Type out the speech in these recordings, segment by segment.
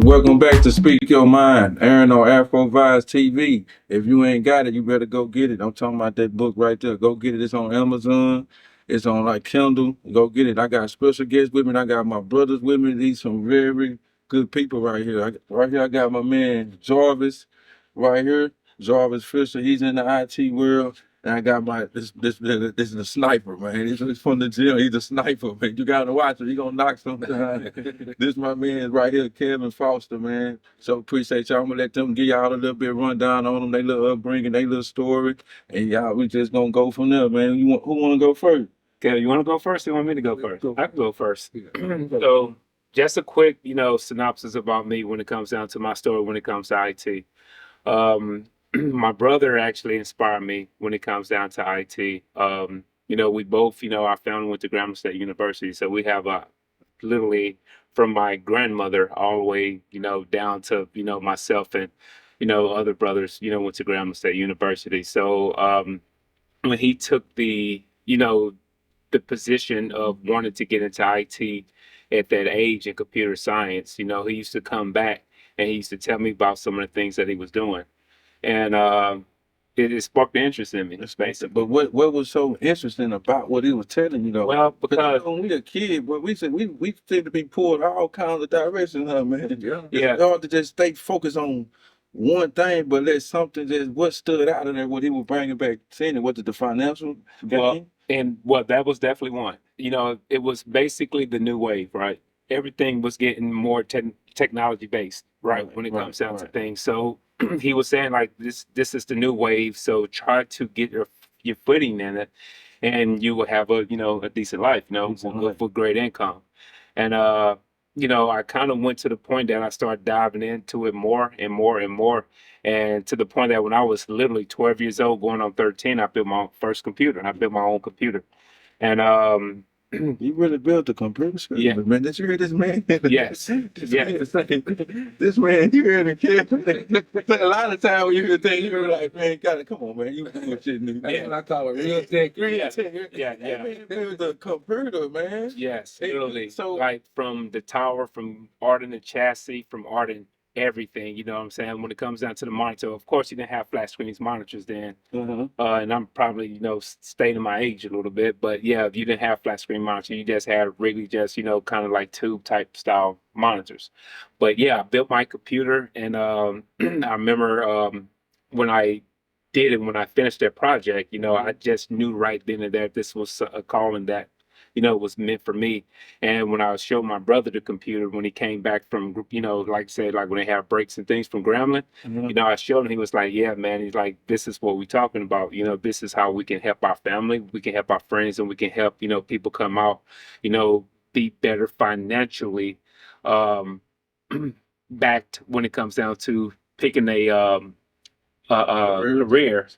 Welcome back to Speak Your Mind, Aaron on Afrovibes TV. If you ain't got it, you better go get it. I'm talking about that book right there. Go get it. It's on Amazon. It's on like Kindle. Go get it. I got special guests with me. I got my brothers with me. These some very good people right here. Right here, I got my man Jarvis right here. Jarvis Fisher. He's in the IT world. And I got this is a sniper, man. He's from the gym. He's a sniper, man. You gotta watch him. He gonna knock something down. This my man right here, Kevin Foster, man. So appreciate y'all. I'm gonna let them give y'all a little bit rundown on them, they little upbringing, they little story, and y'all we just gonna go from there, man. Who wanna go first? Okay, you want to go first? Or you want me to go first? Go. I can go first. So, just a quick, synopsis about me when it comes down to my story when it comes to IT. My brother actually inspired me when it comes down to IT. We both, our family went to Grambling State University, so we have literally from my grandmother all the way, down to, myself and, other brothers, went to Grambling State University. So, when he took the position of wanting to get into IT at that age in computer science, he used to come back and he used to tell me about some of the things that he was doing. And it sparked the interest in me, basically. But what was so interesting about what he was telling you though? Well, because when we a kid, but we said we seem to be pulled all kinds of directions, huh, man. Yeah. It's hard to just stay focused on one thing, but let something just what stood out of there, what he was bringing back, saying it, was it the financial gain? That was definitely one. It was basically the new wave, right? Everything was getting more technology based, right? When it comes down to things. So he was saying like this is the new wave. So try to get your footing in it, and you will have a decent life, with great income. And I kind of went to the point that I started diving into it more and more and more. And to the point that when I was literally 12 years old, going on 13, I built my first computer. I built my own computer. And You really built the computer screen, Yeah. man. Did you hear this man? Yes. This man, you hear the kid. A lot of times when you hear things, you're like, man, gotta come on, man. You bullshit, nigga. That's what I call it real tech. Yeah. That man built the computer, man. Yes, Hey, literally. so- Like from the tower, from ordering the chassis, from ordering everything. You know what I'm saying? When it comes down to the monitor, of course you didn't have flat screens monitors then. And I'm probably, stating my age a little bit, but yeah, if you didn't have flat screen monitor, you just had really just, kind of like tube type style monitors. But yeah, I built my computer and I remember when I did it, when I finished that project, I just knew right then and there this was a calling that, was meant for me. And when I showed my brother the computer when he came back from, like I said, like when they have breaks and things from Grambling, I showed him, he was like, yeah, man, he's like, this is what we're talking about. This is how we can help our family, we can help our friends, and we can help, people come out, be better financially, um, backed when it comes down to picking a career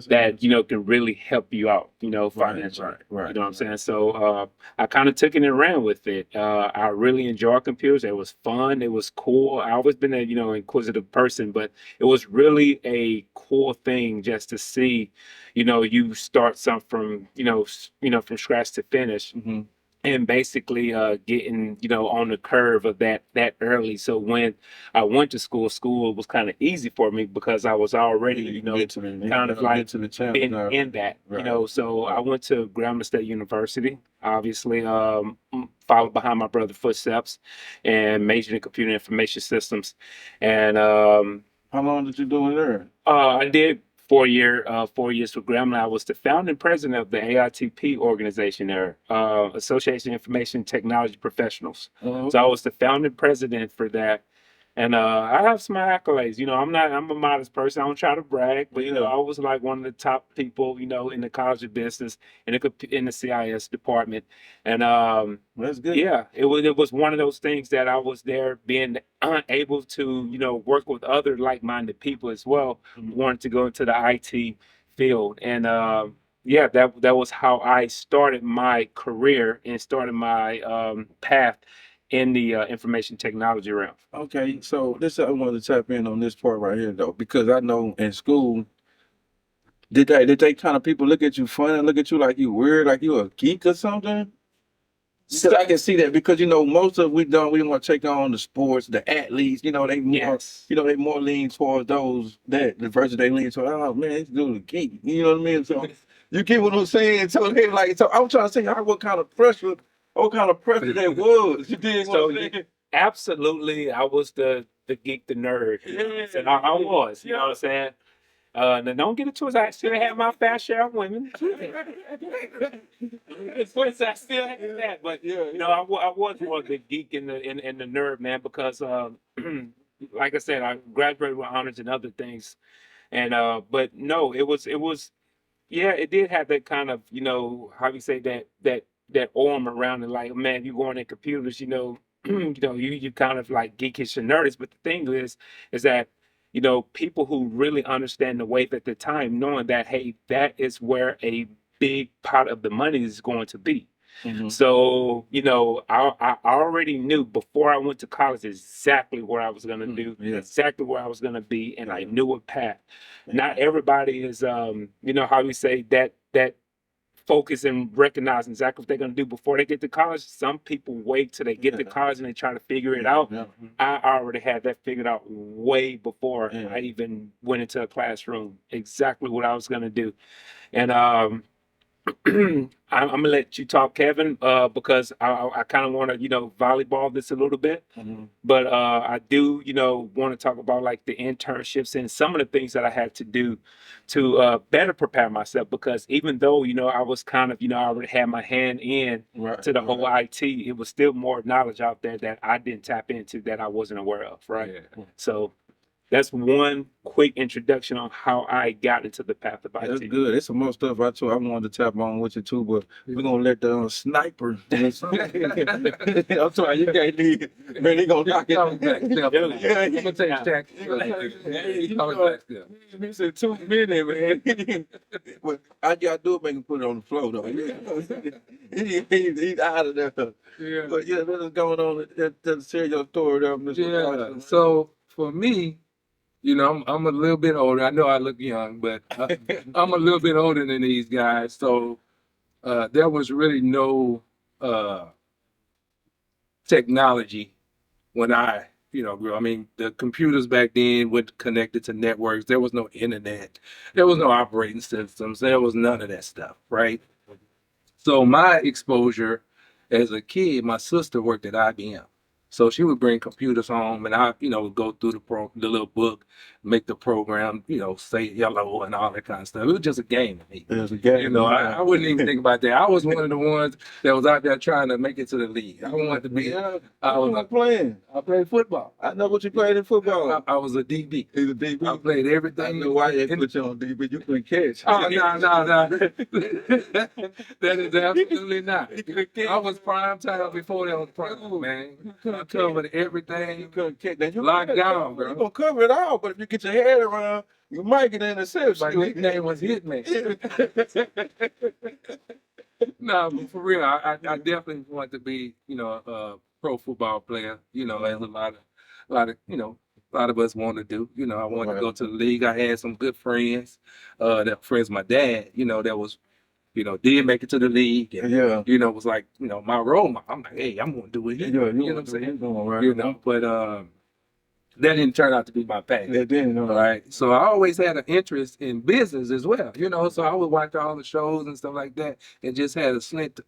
that can really help you out, financially. Right. You know what I'm saying? So I kind of took it and ran with it. I really enjoyed computers. It was fun. It was cool. I always been a inquisitive person, but it was really a cool thing just to see, you start something from from scratch to finish. And basically getting on the curve of that early. So when I went to school was kind of easy for me because I was already kind of like been in that, so I went to Grambling State University, obviously, followed behind my brother's footsteps, and majored in computer information systems. And How long did you do it there? I did 4 years for Grambling. I was the founding president of the AITP organization there, Association of Information Technology Professionals. So I was the founding president for that. And I have some accolades. I'm a modest person. I don't try to brag, but I was like one of the top people, in the College of Business, in the CIS department. And That's good. yeah, it was one of those things that I was there being able to, work with other like-minded people as well, wanting to go into the IT field. And yeah, that was how I started my career and started my path in the information technology realm. Okay, so this I wanted to tap in on this part right here though, because I know in school, did they kind of people look at you funny, look at you like you weird, like you a geek or something? So I can see that because most of we don't want to take on the sports, the athletes. They more Yes. they more lean towards those that the versus they lean toward. Oh man, this dude a geek. You know what I mean? So you get what I'm saying? So they like so I'm trying to say what kind of pressure, that was. You did what So I'm saying? absolutely, I was the geek, the nerd. Yeah, And I was, you know what I'm saying? Now don't get it twisted. I still have my fair share of women. I still have that, but yeah, I was more the geek and the nerd, man, because like I said, I graduated with honors and other things, and but no, it was yeah, it did have that kind of how you say that arm around it, like man, you going in computers, you kind of like geekish and nerdish, but the thing is that people who really understand the wave at the time, knowing that hey, that is where a big part of the money is going to be. Mhm. So, I already knew before I went to college exactly what I was going to do, Yeah. exactly where I was going to be, and I Yeah. knew a path. Not everybody is, how you say that focus and recognizing exactly what they're going to do before they get to college. Some people wait till they get to Yeah. college and they try to figure it out. Yeah. I already had that figured out way before Yeah. I even went into a classroom, exactly what I was going to do. And I'm gonna let you talk, Kevin, because I kind of want to, volleyball this a little bit. Mhm. But I do, want to talk about like the internships and some of the things that I had to do to better prepare myself. Because even though, I was kind of, I already had my hand in Right. to the whole IT, it was still more knowledge out there that I didn't tap into that I wasn't aware of, right? Yeah. So that's one quick introduction on how I got into the path of That's IT. good. There's some more stuff I wanted to tap on with you too, but we're gonna let the sniper. I'm sorry, you can't leave. Man, he gonna knock it. Coming back step. Yeah, I'm gonna take Shaq. Coming back step. He said 2 minutes, man. But all you gotta do is make him put it on the floor, though. He's out of there. Yeah. But yeah, let us go on and share your story there, Mr. Yeah. Carson. So for me, I'm a little bit older. I know I look young, but I'm a little bit older than these guys. So there was really no technology when I, grew. I mean, the computers back then were connected to networks. There was no internet. There was no operating systems. There was none of that stuff, right? So my exposure as a kid, my sister worked at IBM. So she would bring computers home and I, would go through the little book, make the program, say hello and all that kind of stuff. It was just a game to me. It was a game. I wouldn't even think about that. I was one of the ones that was out there trying to make it to the league. I wanted to be. Yeah, I was playing. I played football. I know what you played in football. I was a DB. He's a DB. I played everything. I know why they put you on DB. You couldn't catch. Oh, no. That is absolutely not. I was prime time before that was prime, man. I covered everything. You couldn't catch. Then you Locked down, bro. You're going to cover it all, but if you get your head around, you might get an interception. My nickname was Hitman. No, but for real, I definitely want to be, a pro football player. As a lot of us want to do. I wanted to go to the league. I had some good friends, that friends of my dad, that was, did make it to the league. And, Yeah. Was like, my role model. I'm like, hey, I'm going to do it. Yeah, You know what I'm saying? Right. But that didn't turn out to be my passion. That didn't. All right. So I always had an interest in business as well, so I would watch all the shows and stuff like that and just had a slant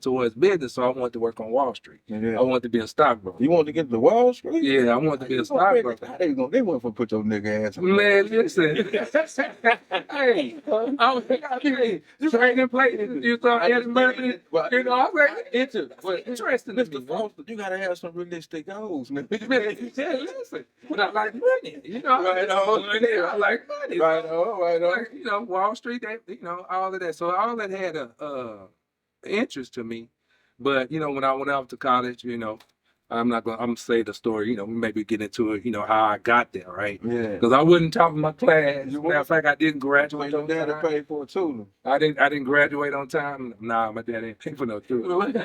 towards business. So I wanted to work on Wall Street. Yeah. I wanted to be a stockbroker. You wanted to get to Wall Street? Yeah, I wanted to be a stockbroker. How they went for put your nigga ass on? Man, listen. Hey, I was training places. You saw Eddie Murphy. I was like, interesting to me. Mr. Foster, you gotta have some realistic goals, man. Listen, but I like money. Right on. Money, I like money. Right on. Like, Wall Street, all of that. So all that had a interest to me. But when I went out to college, I'm not gonna. I'm gonna say the story. You know, maybe get into it. You know how I got there, right? Yeah. Because I wasn't top of my class. You Matter of fact, I didn't So graduate your on daddy time. paid for it too. I didn't graduate on time. Nah, my dad didn't pay for no tuition.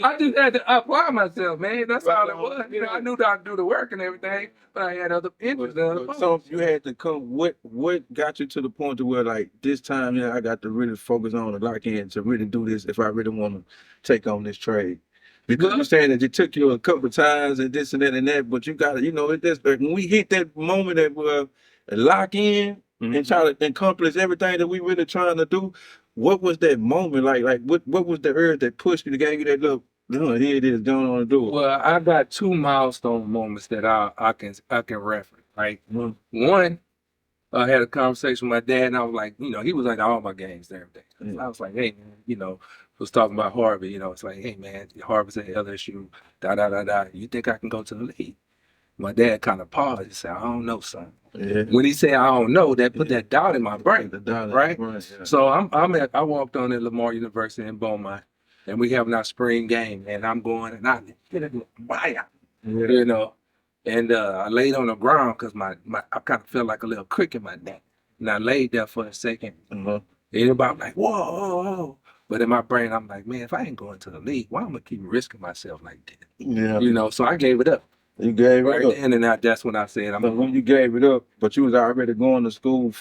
I just had to apply myself, man. That's all it was. You know, I knew that I'd do the work and everything, but I had other interests. So you had to come. What got you to the point to where like this time, yeah, I got to really focus on and lock in to really do this if I really want to take on this trade. Because you're saying that it took you a couple of times and this and that and that, but you got to, you know, when we hit that moment that lock in and try to accomplish everything that we really trying to do. What was that moment like? Like what was the urge that pushed you to give you that look? No, here it is, going on to do it. Well, I got two milestone moments that I can reference. Right, one. I had a conversation with my dad, and I was like, you know, he was like all my games and everything. I was like, hey, man, you know, was talking about Harvard, you know, it's like, hey, man, Harvard's at LSU, da da da da. You think I can go to the league? My dad kind of paused and said, I don't know, son. Yeah. When he said I don't know, that put that doubt in my brain, right? Yeah. So I walked on at Lamar University in Beaumont, and we having our spring game, and I'm going, and I hit it, you know. And I laid on the ground because I kind of felt like a little crick in my neck. And I laid there for a second. Everybody like, whoa, whoa, whoa. But in my brain, I'm like, man, if I ain't going to the league, why am I gonna keep risking myself like that? Yeah. You know, so I gave it up. You gave Right it up. then and that's when I said, So when you gave it up, but you was already going to school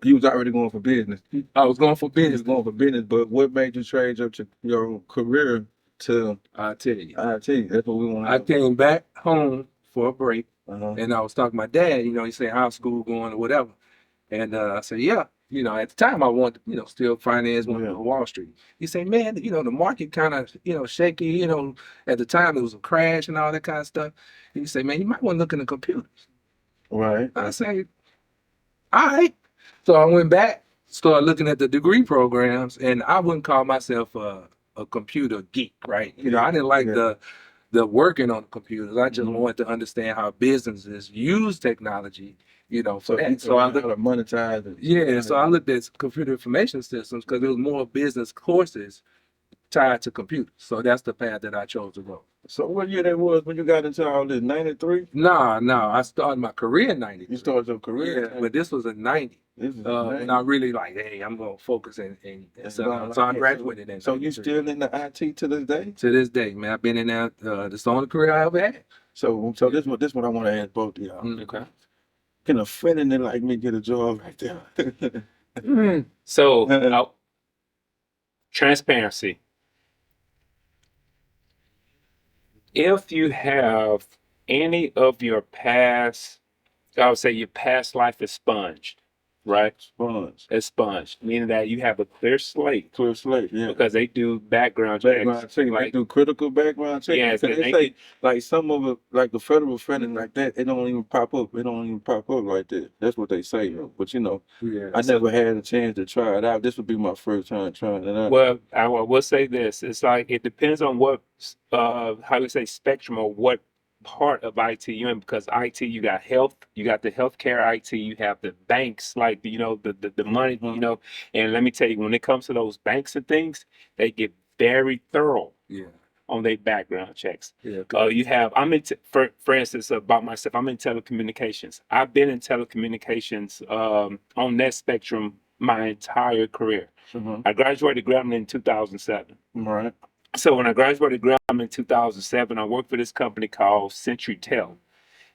you was already going for business. I was going for You business. was going for business, but what made you change up your career to I'll tell you. IT? That's what we want to know. I came back home for a break, and I was talking to my dad. You know, he said, how's school going or whatever. And I said, yeah. You know, at the time I wanted, you know, still finance Wall Street. He said, man, you know, the market kind of, you know, shaky. You know, at the time it was a crash and all that kind of stuff. He said, man, you might want to look into computers. Right. I said, all right. So I went back, started looking at the degree programs, and I wouldn't call myself a computer geek, right? You know, I didn't like the working on computers. I just wanted to understand how businesses use technology, you know, for that. So I looked to monetize it. Yeah, so I looked at computer information systems because there was more business courses tied to computers. So that's the path that I chose to go. So what year that was when you got into all this? 93? No, I started my career in 90. You started your career? Yeah, but this was in 90. This is when I really like, hey, I'm gonna focus and so I graduated in. So you still in the IT to this day? To this day, man, I've been in that. This is the only career I ever had. So this what I want to ask both of y'all. Okay. Can a friend like me get a job right there? So transparency. If you have any of your past, I would say your past life is sponged, right? It's sponged, meaning that you have a clear slate. Clear slate, yeah. Because they do background checks. Checks, like, they do critical background checks. Yes, they say like some of it, like the federal felony like that, it don't even pop up. It don't even pop up like that. That's what they say. But you know, I never had a chance to try it out. This would be my first time trying it out. Well, I will say this: it's like it depends on what, how you say, spectrum or what part of IT you're in, because IT, you got health, you got the healthcare IT, you have the banks, like, you know, the money, you know. And let me tell you, when it comes to those banks and things, they get very thorough on their background checks. You have, for instance, about myself, I'm in telecommunications. I've been in telecommunications on that spectrum my entire career. I graduated Grambling in 2007. Right. So when I graduated Grambling in 2007, I worked for this company called CenturyTel.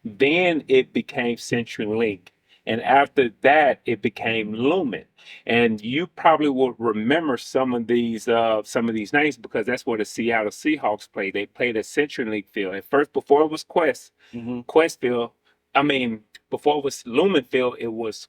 Then it became CenturyLink. And after that, it became Lumen. And you probably will remember some of these names because that's where the Seattle Seahawks played. They played at CenturyLink Field. At first, before it was Quest Field, before it was Lumen Field, it was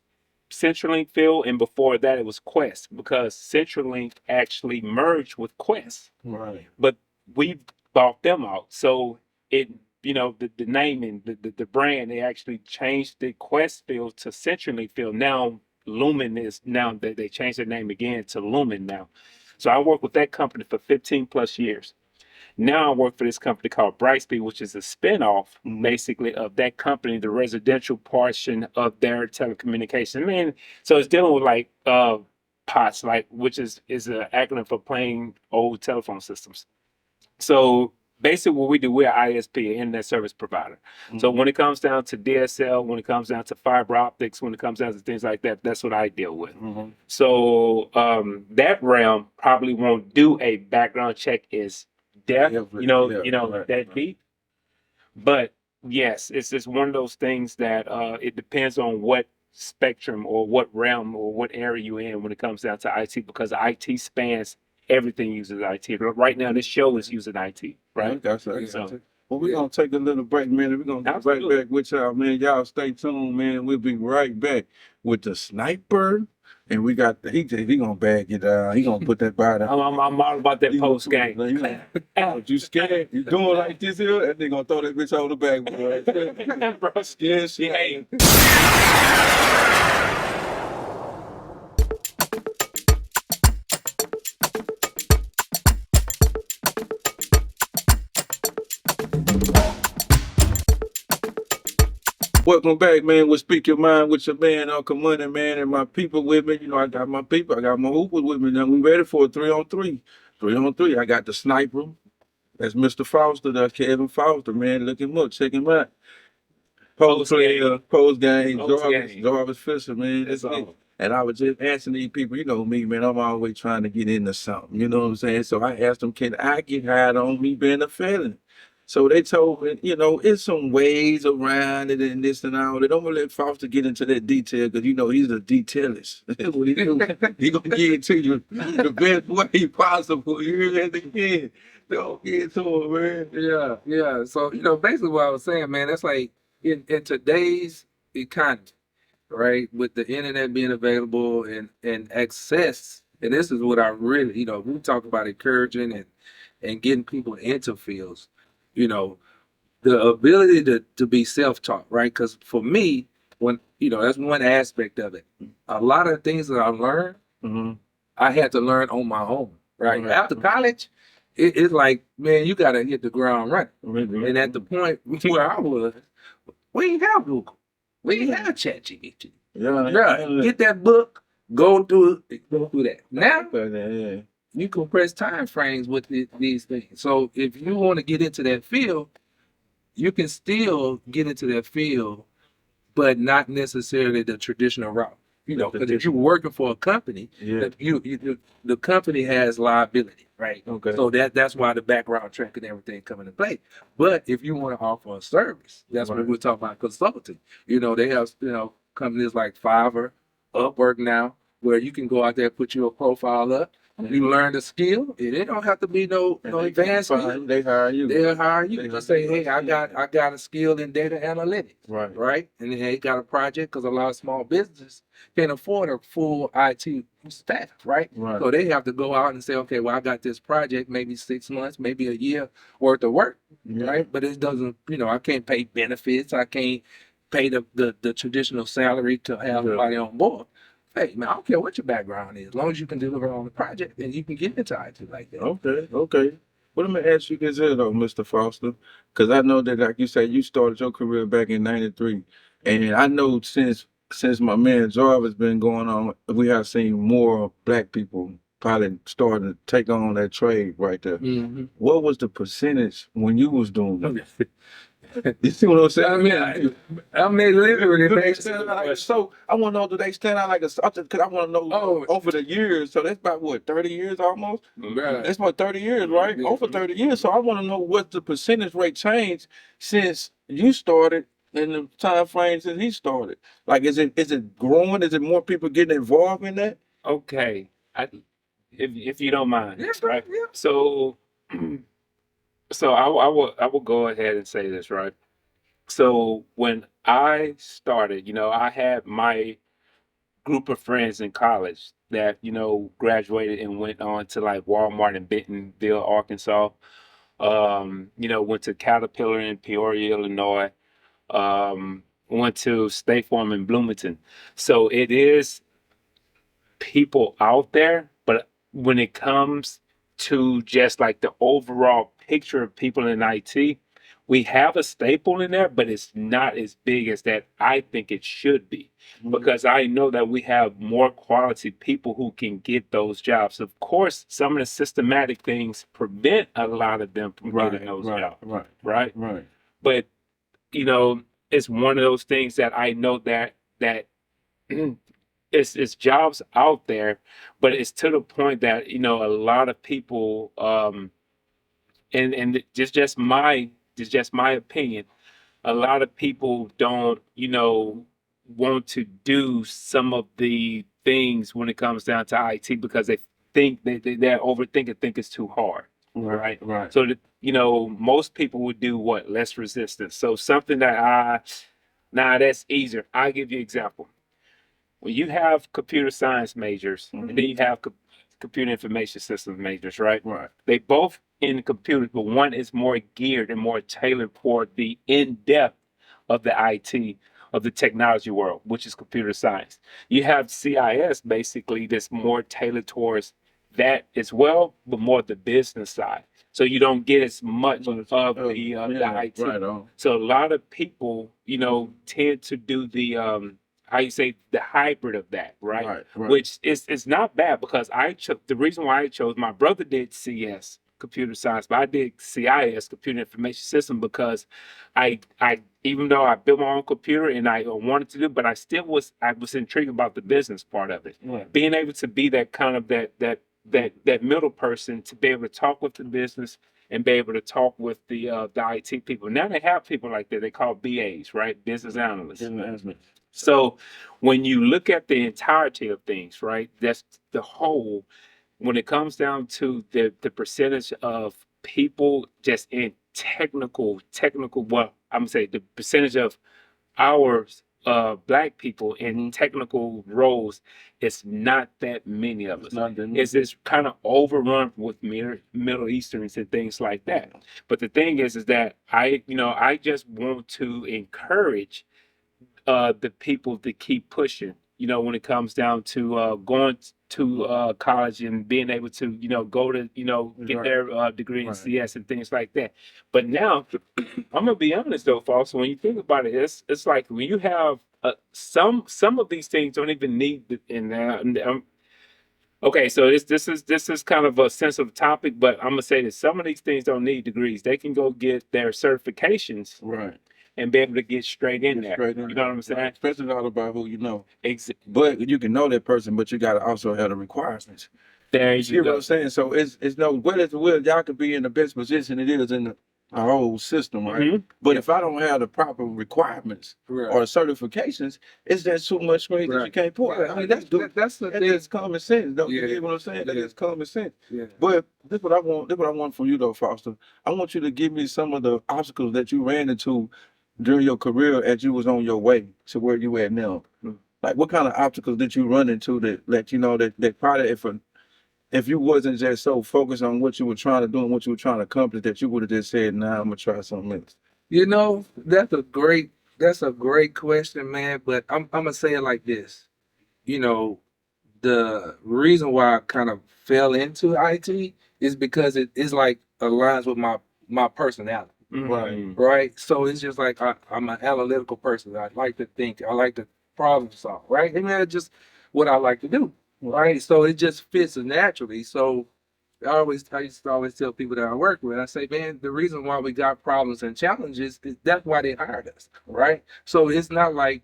CenturyLink Field, and before that it was Quest, because CenturyLink actually merged with Quest. Right. But we bought them out. So it, you know, the name and the brand, they actually changed the Quest Field to CenturyLink Field. Now Lumen is, now they changed their name again to Lumen now. So I worked with that company for 15 plus years. Now I work for this company called Brightspeed, which is a spinoff, basically, of that company, the residential portion of their telecommunication. I mean, so it's dealing with like POTS, like, which is an acronym for plain old telephone systems. So basically what we do, we're ISP, an internet service provider. So when it comes down to DSL, when it comes down to fiber optics, when it comes down to things like that, that's what I deal with. So that realm probably won't do a background check as depth, that deep. But yes, it's just one of those things that it depends on what spectrum or what realm or what area you're in when it comes down to IT, because IT spans everything uses IT. Right now, this show is using IT, right? So, well, we're gonna take a little break, man. We're gonna get right back with y'all, man. Y'all stay tuned, man. We'll be right back with the sniper. And we got he gonna bag it down. He gonna put that body. I'm all about that post game. You scared? You doing like this here? And they gonna throw that bitch over the back, bro. Bro, Scared shit. Welcome back, man. We'll speak your mind with your man, Uncle Money, man, and my people with me. You know, I got my people. I got my hoopers with me. Now we ready for a 3-on-3. 3-on-3. I got the sniper. That's Mr. Foster. That's Kevin Foster, man. Look him up. Check him out. Post game. Jarvis Fisher, man. That's it. And I was just asking these people, you know me, man, I'm always trying to get into something. You know what I'm saying? So I asked them, can I get hired on me being a felon? So they told me, you know, it's some ways around it and this and all. They don't want to let Foster get into that detail because, you know, he's a detailist. That's what he do. He going to get it to you the best way possible. You hear that again? Don't get to him, man. Yeah. So, you know, basically what I was saying, man, that's like in today's economy, right? With the internet being available and access, and this is what I really, you know, we talk about encouraging and getting people into fields, you know, the ability to be self-taught, right? Because for me, when, you know, that's one aspect of it. A lot of things that I learned, I had to learn on my own, right? After college, it's like, man, you got to hit the ground running. And at the point where I was, we didn't have Google. We didn't have ChatGPT. Get that book, go through that. Now, you can press time frames with these things. So if you want to get into that field, you can still get into that field, but not necessarily the traditional route. You know, because if you're working for a company, the company has liability, right? Okay. So that's why the background check and everything come into play. But if you want to offer a service, that's what we're talking about, consulting. You know, they have, you know, companies like Fiverr, Upwork now, where you can go out there, put your profile up, you learn the skill. It don't have to be no advanced skill. They hire you. They'll hire you. Just say, hey, I got a skill in data analytics. Right. And then they got a project, because a lot of small businesses can't afford a full IT staff, right? So they have to go out and say, okay, well, I got this project, maybe 6 months, maybe a year worth of work, right? But it doesn't, you know, I can't pay benefits. I can't pay the traditional salary to have somebody on board. Hey, man, I don't care what your background is, as long as you can deliver on the project, then you can get into IT like that. Okay. Well, let me ask you this here, though, Mr. Foster, because I know that, like you said, you started your career back in '93, and I know since my man Jarvis been going on, we have seen more black people probably starting to take on that trade right there. What was the percentage when you was doing it? You see what I'm saying? I mean, literally. So I want to know, do they stand out like a something? Because I want to know over the years. So that's about what, 30 years almost? That's about 30 years, right? Over 30 years. So I want to know what the percentage rate changed since you started in the time frame since he started. Like, is it growing? Is it more people getting involved in that? Okay, if you don't mind, right? Yeah. So I will go ahead and say this, right? So when I started, you know, I had my group of friends in college that, you know, graduated and went on to like Walmart in Bentonville, Arkansas. You know, went to Caterpillar in Peoria, Illinois. Went to State Farm in Bloomington. So it is people out there, but when it comes to just like the overall picture of people in IT, we have a staple in there, but it's not as big as that I think it should be, because I know that we have more quality people who can get those jobs. Of course, some of the systematic things prevent a lot of them from getting those jobs. Right. But it's one of those things that I know that it's jobs out there, but it's to the point that a lot of people and just my opinion, a lot of people don't want to do some of the things when it comes down to IT because they think they're overthinking, think it's too hard. Right. So that most people would do what? Less resistance. So something that that's easier. I'll give you an example. When you have computer science majors, and then you have computer information systems majors, right? They both in computers, but one is more geared and more tailored for the in-depth of the IT, of the technology world, which is computer science. You have CIS basically that's more tailored towards that as well, but more the business side. So you don't get as much of the IT. Right on. So a lot of people, tend to do the how you say the hybrid of that, right? Which is not bad because the reason why I chose, my brother did CS computer science, but I did CIS computer information system because I even though I built my own computer and I wanted to do, but I was intrigued about the business part of it. Being able to be that kind of that middle person to be able to talk with the business and be able to talk with the IT people. Now they have people like that. They call BAs, right? Business analysts. So when you look at the entirety of things, right, that's the whole. When it comes down to the percentage of people just in technical, well, I'm gonna say the percentage of our black people in technical roles, it's not that many of us. It's kind of overrun with Middle Easterns and things like that. But the thing is that I just want to encourage the people to keep pushing. When it comes down to going to college and being able to go to get their degree in CS and things like that. But now I'm gonna be honest though, Foster. When you think about it, it's like when you have some of these things don't even need okay, so this is kind of a sensitive topic, but I'm gonna say that some of these things don't need degrees. They can go get their certifications, and be able to get straight in there. You know what I'm saying? Especially all about who you know. But you can know that person, but you got to also have the requirements. There you see what I'm saying? So it's no what is the will. Y'all could be in the best position it is in the whole system, right? But if I don't have the proper requirements or certifications, it's just too much strings that you can't pull. I mean, that's common sense. Don't you get what I'm saying? That is common sense. But this what I want. This what I want from you though, Foster. I want you to give me some of the obstacles that you ran into during your career as you was on your way to where you at now. Like what kind of obstacles did you run into that let you know that probably if you wasn't just so focused on what you were trying to do and what you were trying to accomplish that you would have just said, nah, I'm gonna try something else. That's a great question, man. But I'm gonna say it like this. The reason why I kind of fell into IT is because it is like aligns with my personality. Right. So it's just like I'm an analytical person. I like to think. I like to problem solve. Right. And that's just what I like to do. Right. So it just fits naturally. So I used to always tell people that I work with, I say, man, the reason why we got problems and challenges is that's why they hired us. Right. So it's not like,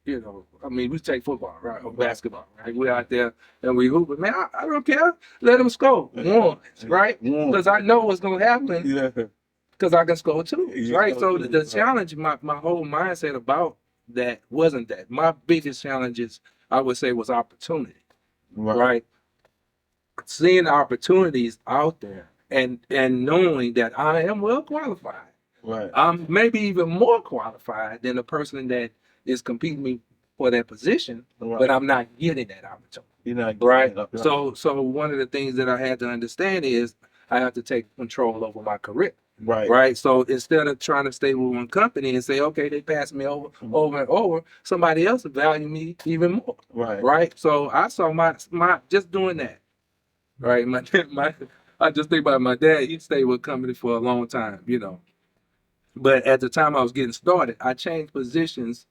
I mean, we take football, right, or basketball, right? We're out there and we hoop, but man, I don't care. Let them score once, right? Because I know what's gonna happen. Because I can score too, right? So the challenge, my whole mindset about that wasn't that. My biggest challenges, I would say, was opportunity, right? Seeing opportunities out there and knowing that I am well qualified. I'm maybe even more qualified than the person that is competing for that position, but I'm not getting that opportunity. You're not right. So one of the things that I had to understand is I have to take control over my career. Right. So instead of trying to stay with one company and say, okay, they passed me over and over, somebody else will value me even more. Right. So I saw my just doing that. Right. I just think about my dad. He stayed with a company for a long time, But at the time I was getting started, I changed positions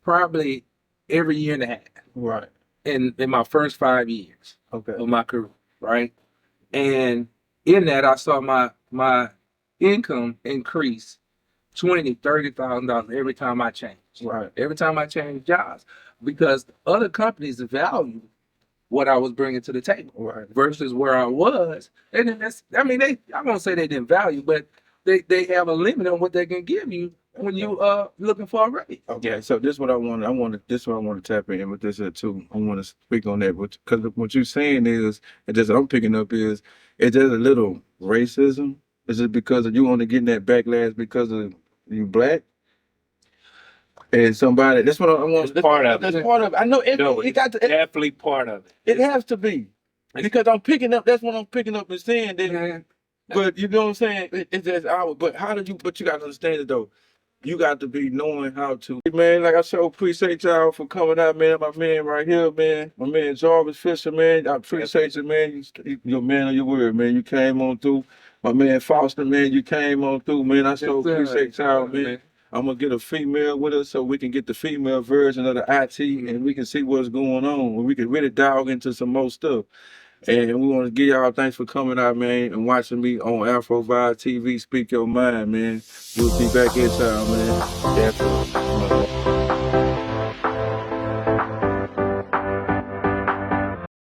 probably every year and a half Right. in my first 5 years Okay. of my career, right? And in that, I saw my income increase $20,000 to $30,000 every time I changed. Right. Every time I changed jobs, because other companies value what I was bringing to the table Right. versus where I was. And then I won't say they didn't value, but they have a limit on what they can give you when you looking for a raise. Okay, so this is what I want. This is what I want to tap in with this too. I want to speak on that, because what you're saying is, and just I'm picking up is, it's just a little racism. Is it because of you only getting that backlash because of you black? And somebody, that's what I want. It's part of it. That's part of it. I know No, it got to. definitely part of it. It has to be, because I'm picking up. That's what I'm picking up and saying. That, but you know what I'm saying? It's just our. But how do you? But you got to understand it though. You got to be knowing how to. Man, like I so appreciate y'all for coming out, man. My man right here, man. My man Jarvis Fisher, man. I appreciate you, man. You're a man of your word, man. You came on through. My man Foster, man, you came on through, man. I so appreciate y'all, man. I'm gonna get a female with us so we can get the female version of the IT and we can see what's going on. We can really dive into some more stuff. And we want to give y'all thanks for coming out, man, and watching me on Afrovibes TV. Speak your mind, man. We'll be back in time, man. Definitely.